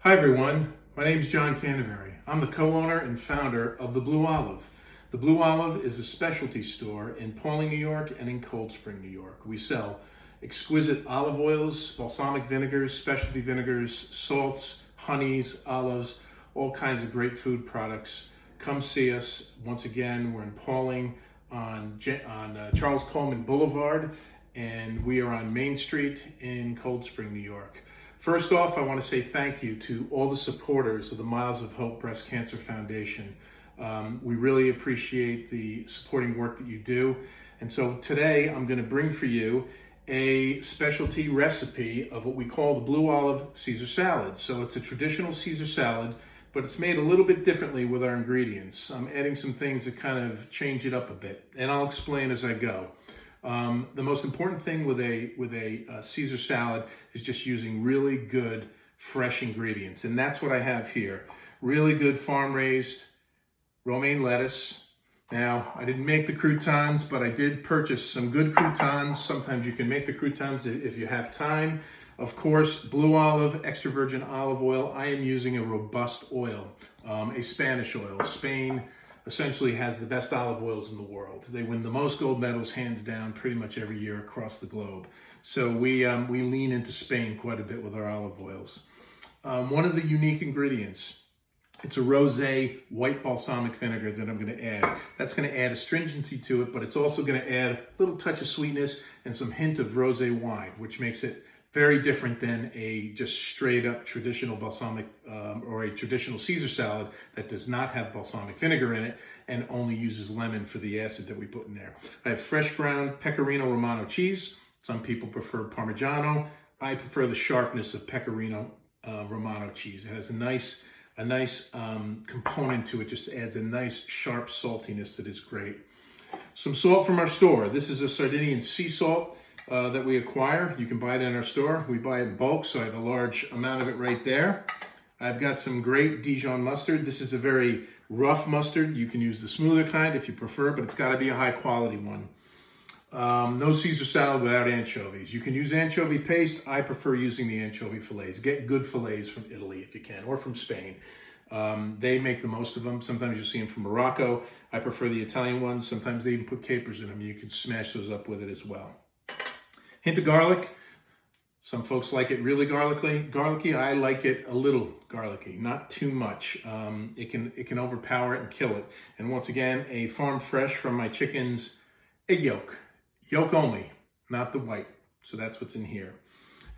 Hi everyone, my name is John Canterbury. I'm the co-owner and founder of The Blue Olive. The Blue Olive is a specialty store in Pawling, New York and in Cold Spring, New York. We sell exquisite olive oils, balsamic vinegars, specialty vinegars, salts, honeys, olives, all kinds of great food products. Come see us. Once again, we're in Pawling on Charles Coleman Boulevard, and we are on Main Street in Cold Spring, New York. First off, I want to say thank you to all the supporters of the Miles of Hope Breast Cancer Foundation. We really appreciate the supporting work that you do. And so today I'm going to bring for you a specialty recipe of what we call the Blue Olive Caesar salad. So it's a traditional Caesar salad, but it's made a little bit differently with our ingredients. I'm adding some things that kind of change it up a bit, and I'll explain as I go. The most important thing with a Caesar salad is just using really good fresh ingredients, and that's what I have here. Really good farm-raised romaine lettuce. Now, I didn't make the croutons, but I did purchase some good croutons. Sometimes you can make the croutons if you have time. Of course, blue olive, extra virgin olive oil. I am using a robust oil, a Spanish oil. Spain essentially has the best olive oils in the world. They win the most gold medals, hands down, pretty much every year across the globe. So we lean into Spain quite a bit with our olive oils. One of the unique ingredients, it's a rosé white balsamic vinegar that I'm going to add. That's going to add astringency to it, but it's also going to add a little touch of sweetness and some hint of rosé wine, which makes it very different than a just straight up traditional balsamic or a traditional Caesar salad that does not have balsamic vinegar in it and only uses lemon for the acid that we put in there. I have fresh ground Pecorino Romano cheese. Some people prefer Parmigiano. I prefer the sharpness of Pecorino Romano cheese. It has a nice component to it, just adds a nice sharp saltiness that is great. Some salt from our store. This is a Sardinian sea salt that we acquire. You can buy it in our store. We buy it in bulk, so I have a large amount of it right there. I've got some great Dijon mustard. This is a very rough mustard. You can use the smoother kind if you prefer, but it's got to be a high quality one. No Caesar salad without anchovies. You can use anchovy paste. I prefer using the anchovy fillets. Get good fillets from Italy if you can, or from Spain. They make the most of them. Sometimes you'll see them from Morocco. I prefer the Italian ones. Sometimes they even put capers in them. You can smash those up with it as well. Hint of garlic. Some folks like it really garlicky. I like it a little garlicky, not too much. It can overpower it and kill it. And once again, a farm fresh from my chicken's egg yolk. Yolk only, not the white. So that's what's in here.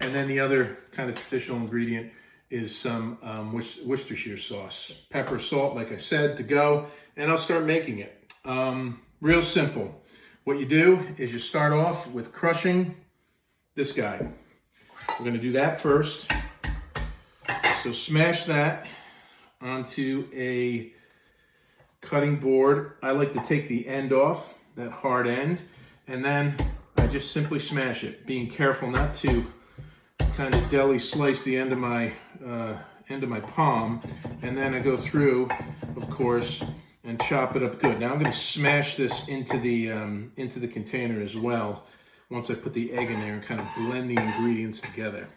And then the other kind of traditional ingredient is some Worcestershire sauce. Pepper, salt, like I said, to go. And I'll start making it. Real simple. What you do is you start off with crushing this guy. We're going to do that first. So smash that onto a cutting board. I like to take the end off, that hard end, and then I just simply smash it, being careful not to kind of deli slice the end of my palm, and then I go through, of course, and chop it up good. Now I'm going to smash this into the container as well. Once I put the egg in there and kind of blend the ingredients together.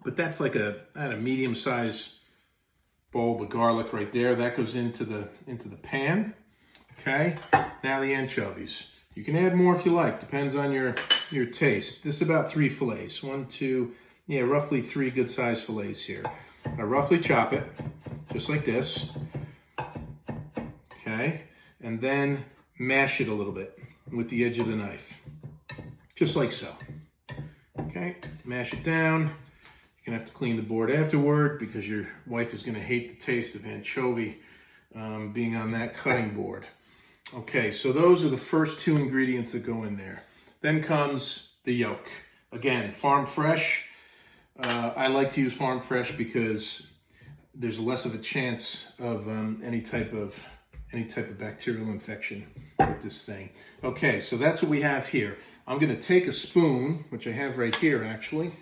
But that's like a medium-sized bulb of garlic right there. That goes into the pan. Okay. Now the anchovies. You can add more if you like. Depends on your taste. This is about 3 fillets. 1, 2, roughly 3 good-sized fillets here. I roughly chop it, just like this. Okay. And then mash it a little bit with the edge of the knife. Just like so. Okay, mash it down. You're gonna have to clean the board afterward because your wife is gonna hate the taste of anchovy being on that cutting board. Okay, so those are the first 2 ingredients that go in there. Then comes the yolk. Again, farm fresh. I like to use farm fresh because there's less of a chance of any type of bacterial infection with this thing. Okay, so that's what we have here. I'm going to take a spoon, which I have right here actually.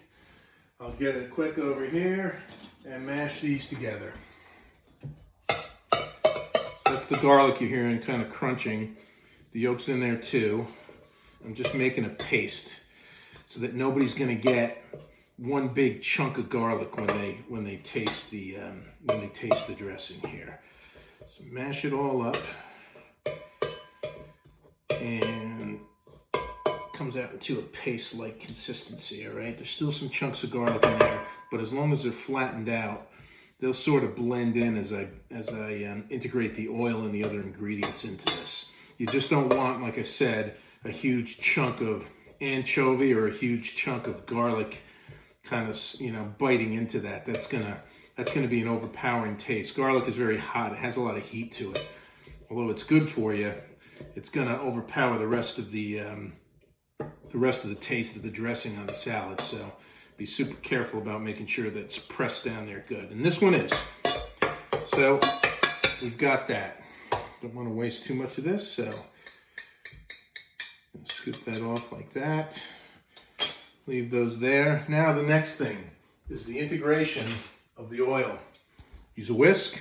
I'll get it quick over here and mash these together. So that's the garlic you're hearing kind of crunching. The yolk's in there too. I'm just making a paste so that nobody's going to get one big chunk of garlic when they taste the dressing here. So mash it all up, and comes out into a paste-like consistency. All right, there's still some chunks of garlic in there, but as long as they're flattened out, they'll sort of blend in as I integrate the oil and the other ingredients into this. You just don't want, like I said, a huge chunk of anchovy or a huge chunk of garlic kind of, biting into that. That's gonna be an overpowering taste. Garlic is very hot. It has a lot of heat to it. Although it's good for you, it's gonna overpower the rest of the taste of the dressing on the salad. So be super careful about making sure that it's pressed down there good. And this one is. So we've got that. Don't want to waste too much of this, so scoop that off like that. Leave those there. Now the next thing is the integration of the oil. Use a whisk.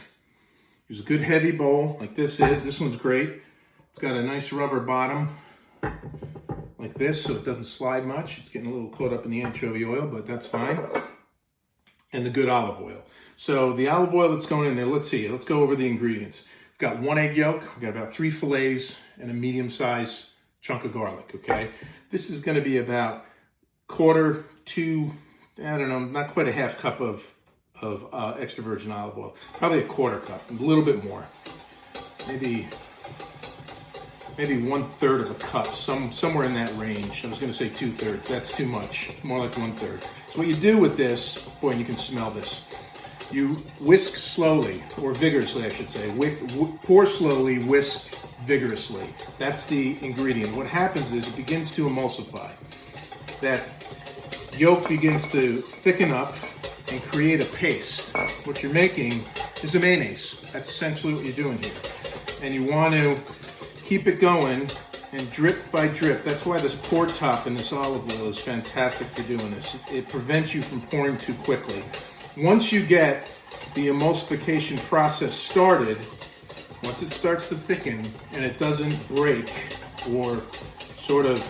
Use a good heavy bowl like this is. This one's great. It's got a nice rubber bottom like this, so it doesn't slide much. It's getting a little caught up in the anchovy oil, but that's fine. And the good olive oil. So the olive oil that's going in there, let's go over the ingredients. We've got 1 egg yolk, we've got about 3 fillets, and a medium-sized chunk of garlic, okay? This is gonna be about quarter to, not quite a half cup of extra virgin olive oil. Probably a quarter cup, a little bit more. Maybe 1/3 of a cup, somewhere in that range. I was gonna say 2/3, that's too much, more like 1/3. So what you do with this, boy, and you can smell this, you whisk slowly, or vigorously I should say. Pour slowly, whisk vigorously. That's the ingredient. What happens is it begins to emulsify. That yolk begins to thicken up and create a paste. What you're making is a mayonnaise. That's essentially what you're doing here. And you want to keep it going and drip by drip. That's why this pour top in this olive oil is fantastic for doing this. It prevents you from pouring too quickly. Once you get the emulsification process started, once it starts to thicken and it doesn't break or sort of,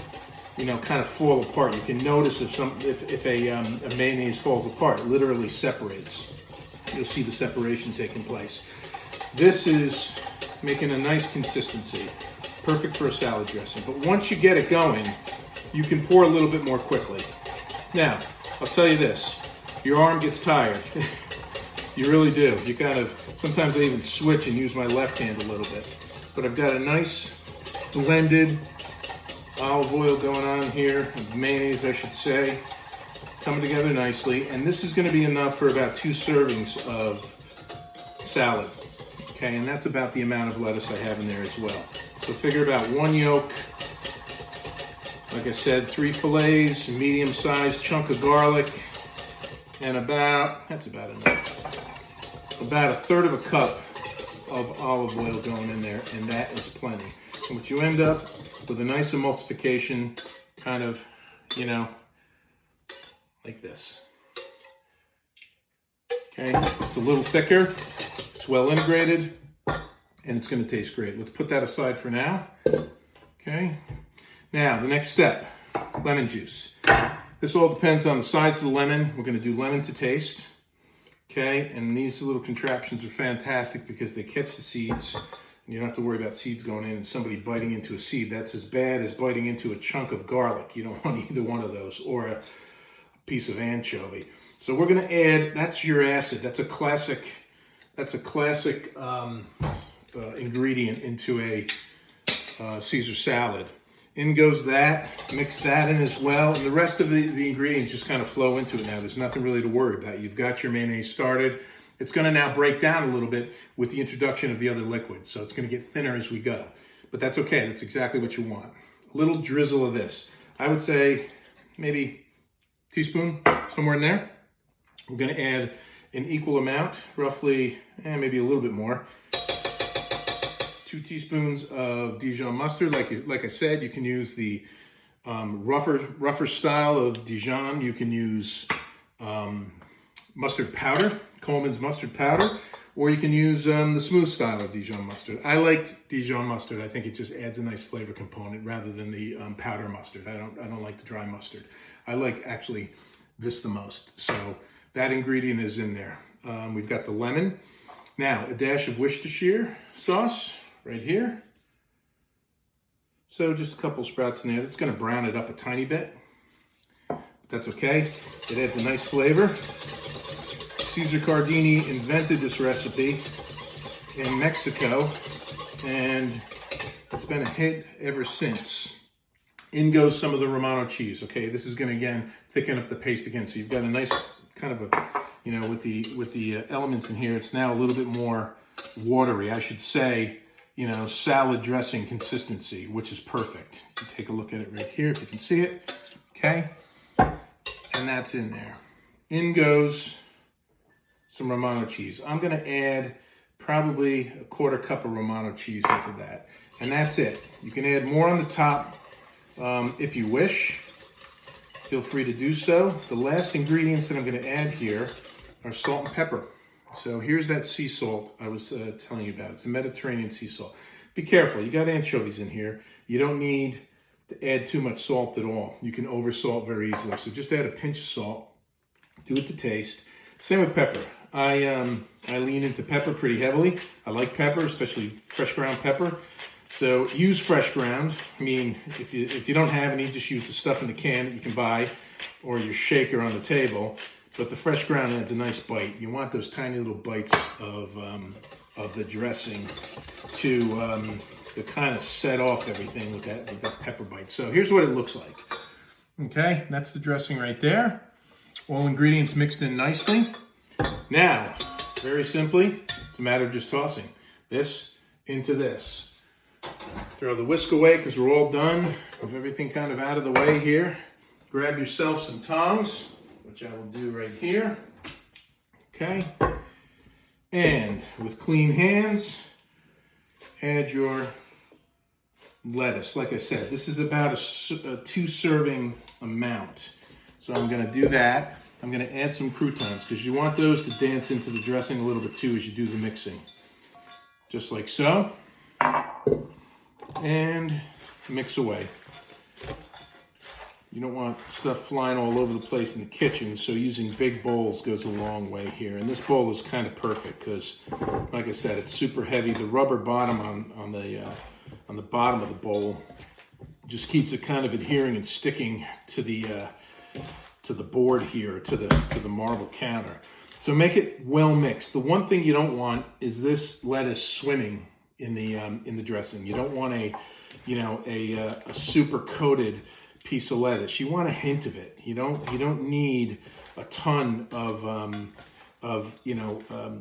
kind of fall apart, you can notice if a mayonnaise falls apart, it literally separates. You'll see the separation taking place. This is making a nice consistency, perfect for a salad dressing. But once you get it going, you can pour a little bit more quickly. Now, I'll tell you this. Your arm gets tired. You really do. You sometimes I even switch and use my left hand a little bit. But I've got a nice blended olive oil going on here, mayonnaise I should say, coming together nicely. And this is going to be enough for about 2 servings of salad. Okay, and that's about the amount of lettuce I have in there as well. So figure about 1 yolk, like I said, 3 fillets, a medium-sized chunk of garlic, and that's about enough. About 1/3 of a cup of olive oil going in there, and that is plenty. And what you end up with a nice emulsification, kind of, like this. Okay, it's a little thicker, it's well integrated, and it's going to taste great. Let's put that aside for now. Okay, now the next step, lemon juice. This all depends on the size of the lemon. We're going to do lemon to taste. Okay, and these little contraptions are fantastic because they catch the seeds, and you don't have to worry about seeds going in and somebody biting into a seed. That's as bad as biting into a chunk of garlic. You don't want either one of those, or a piece of anchovy. So we're going to add, that's uric acid. That's a classic ingredient into a Caesar salad. In goes that, mix that in as well, and the rest of the ingredients just kind of flow into it now. There's nothing really to worry about. You've got your mayonnaise started. It's going to now break down a little bit with the introduction of the other liquids, so it's going to get thinner as we go. But that's okay. That's exactly what you want. A little drizzle of this. I would say maybe a teaspoon, somewhere in there. We're going to add an equal amount, roughly, maybe a little bit more. 2 teaspoons of Dijon mustard. Like I said, you can use the rougher style of Dijon. You can use mustard powder, Coleman's mustard powder, or you can use the smooth style of Dijon mustard. I like Dijon mustard. I think it just adds a nice flavor component rather than the powder mustard. I don't like the dry mustard. I like actually this the most. So that ingredient is in there. We've got the lemon. Now, a dash of Worcestershire sauce right here. So just a couple sprouts in there. It's going to brown it up a tiny bit. But that's okay. It adds a nice flavor. Cesar Cardini invented this recipe in Mexico, and it's been a hit ever since. In goes some of the Romano cheese. Okay, this is going to, again, thicken up the paste again. So you've got a nice kind of a, you know, with the elements in here, it's now a little bit more watery. I should say, you know, salad dressing consistency, which is perfect. You take a look at it right here if you can see it. Okay, and that's in there. In goes some Romano cheese. I'm going to add probably a 1/4 cup of Romano cheese into that. And that's it. You can add more on the top if you wish. Feel free to do so. The last ingredients that I'm going to add here are salt and pepper. So here's that sea salt I was telling you about. It's a Mediterranean sea salt. Be careful. You got anchovies in here. You don't need to add too much salt at all. You can over salt very easily. So just add a pinch of salt. Do it to taste. Same with pepper. I lean into pepper pretty heavily. I like pepper, especially fresh ground pepper. So use fresh ground. I mean, if you don't have any, just use the stuff in the can that you can buy or your shaker on the table. But the fresh ground adds a nice bite. You want those tiny little bites of the dressing to kind of set off everything with that pepper bite. So here's what it looks like. Okay, that's the dressing right there. All ingredients mixed in nicely. Now, very simply, it's a matter of just tossing this into this. Throw the whisk away because we're all done with everything kind of out of the way here. Grab yourself some tongs, which I will do right here. Okay. And with clean hands, add your lettuce. Like I said, this is about a 2-serving amount. So I'm going to do that. I'm going to add some croutons because you want those to dance into the dressing a little bit too as you do the mixing. Just like so. And mix away. You don't want stuff flying all over the place in the kitchen, so using big bowls goes a long way here. And this bowl is kind of perfect because, like I said, it's super heavy. The rubber bottom on the bottom of the bowl just keeps it kind of adhering and sticking to the board here, to the marble counter. So make it well mixed. The one thing you don't want is this lettuce swimming in the dressing. You don't want a super coated piece of lettuce. You want a hint of it. You don't need a ton of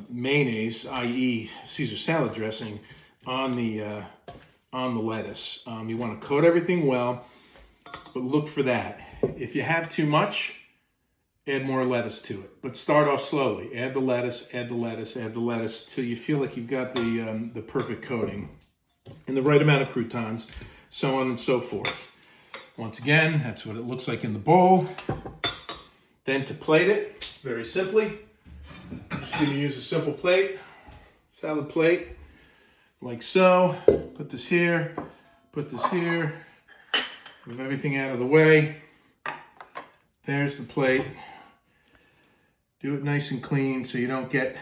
mayonnaise, i.e. Caesar salad dressing, on the lettuce. You want to coat everything well, but look for that. If you have too much, add more lettuce to it. But start off slowly. Add the lettuce, add the lettuce, add the lettuce till you feel like you've got the perfect coating and the right amount of croutons, so on and so forth. Once again, that's what it looks like in the bowl. Then to plate it, very simply, I'm just going to use a simple plate, salad plate, like so. Put this here, move everything out of the way. There's the plate. Do it nice and clean so you don't get,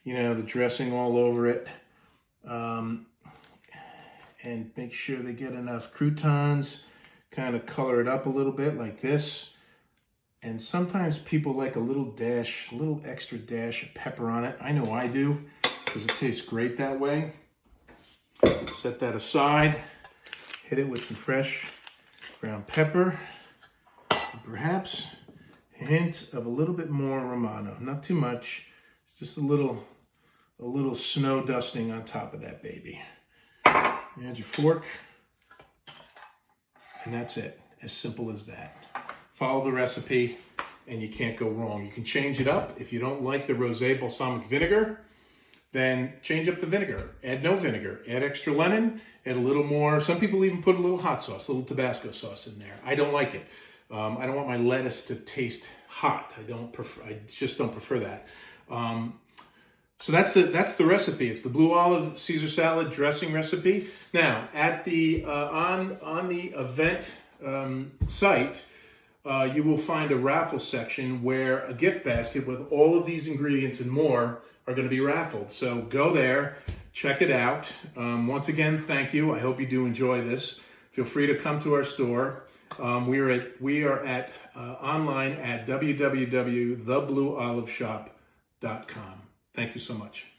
the dressing all over it. And make sure they get enough croutons. Kind of color it up a little bit like this. And sometimes people like a little extra dash of pepper on it. I know I do, because it tastes great that way. Set that aside. Hit it with some fresh ground pepper. And perhaps a hint of a little bit more Romano. Not too much. Just a little snow dusting on top of that baby. Add your fork. And that's it. As simple as that. Follow the recipe and you can't go wrong. You can change it up. If you don't like the rosé balsamic vinegar, then change up the vinegar. Add no vinegar. Add extra lemon. Add a little more. Some people even put a little hot sauce, a little Tabasco sauce in there. I don't like it. I don't want my lettuce to taste hot. I just don't prefer that. So that's the recipe. It's the blue olive Caesar salad dressing recipe. Now, at the on the event site, you will find a raffle section where a gift basket with all of these ingredients and more are going to be raffled. So go there, check it out. Once again, thank you. I hope you do enjoy this. Feel free to come to our store. We are at online at www.theblueoliveshop.com. Thank you so much.